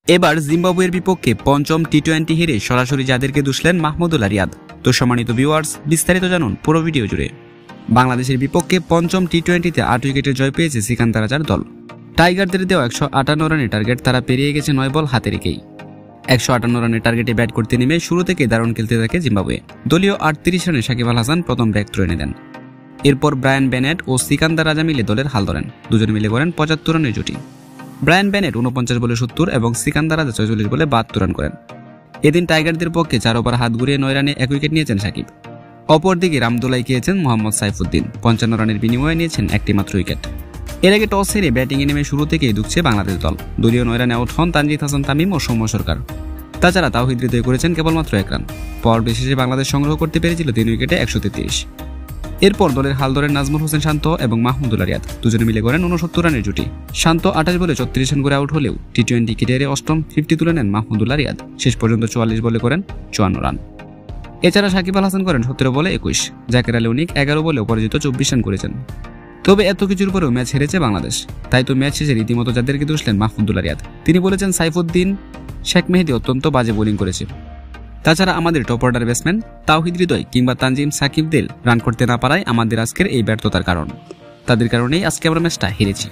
এবার জিম্বাবুয়ের বিপক্ষে পঞ্চম টি-20 হেরে সরাসরি যাদেরকে দুষলেন মাহমুদুল্লাহ রিয়াদ। তো সম্মানিত ভিউয়ার্স, বিস্তারিত জানুন পুরো ভিডিও জুড়ে। বাংলাদেশের বিপক্ষে পঞ্চম টি-20তে 8 উইকেটের জয় পেয়েছে সিকান্দার রাজার দল। টাইগারদের দেওয়া 158 রানের টার্গেট তারা পেরিয়ে গেছে 9 বল হাতে রেখেই। 158 রানের টার্গেটে ব্যাট করতে নেমে শুরু থেকে দারুণ খেলতে থাকে জিম্বাবুয়ে। দলীয় 38 রানে সাকিব আল হাসান প্রথম ব্রেক থ্রো এনে দেন। এরপর ব্রায়ান বেনেট ও সিকান্দার রাজা মিলে দলের হাল ধরেন। দুজনে মিলে করেন 75 রানের জুটি। ব্রায়ান বেনেট 49 বলে 70 এবং সিকান্দার রাজা 46 বলে 72 রান করেন। এদিন টাইগারদের পক্ষে 4 ওভার হাত ঘুরিয়ে 9 রানে 1 উইকেট নিয়েছেন সাকিব। অপরদিকে রামদোলাই খেয়েছেন মোহাম্মদ সাইফুদ্দিন, 55 রানের বিনিময়ে নিয়েছেন একটি মাত্র উইকেট। এর আগে টস হেরে ব্যাটিংয়ে নেমে শুরু থেকেই দুঃখছে বাংলাদেশ দল। দলীয় 9 রানে আউট হন তানজিদ হাসান তামিম ও সৌম্য সরকার। তাছাড়া তাওহিদ হৃদয় করেছেন কেবলমাত্র 1 রান। পর বিশেষে বাংলাদেশ সংগ্রহ করতে পেরেছিল 3 উইকেটে 133। এরপর দলের হাল ধরেন নাজমুল হোসেন শান্ত এবং মাহমুদুল্লাহ রিয়াদ, দুজনে মিলে করেন 69 রানের জুটি। শান্ত 28 বলে 34 রান করে আউট হলেও টি-20 ক্যারিয়ারে অষ্টম 50 তুলে নেন মাহমুদুল্লাহ রিয়াদ। শেষ পর্যন্ত 44 বলে করেন 54 রান। এছাড়া সাকিব আল হাসান করেন 17 বলে 21। জাকের আলী অনিক 11 বলে অপরাজিত 24 রান করেছেন। তবে এত কিছুর পরেও ম্যাচ হেরেছে বাংলাদেশ। তাই তো ম্যাচ শেষে রীতিমতো যাদেরকে দুষলেন মাহমুদুল্লাহ রিয়াদ। তিনি বলেছেন, সাইফুদ্দিন, শেখ মেহেদী অত্যন্ত বাজে বোলিং করেছে। তাছাড়া আমাদের top order batsman Towhid Hridoy কিংবা তানজিম সাকিবদের রান করতে না পারায় আমাদের আজকের এই ব্যর্থতার কারণ। তাদের কারণেই আজকে আমরা ম্যাচটা হেরেছি।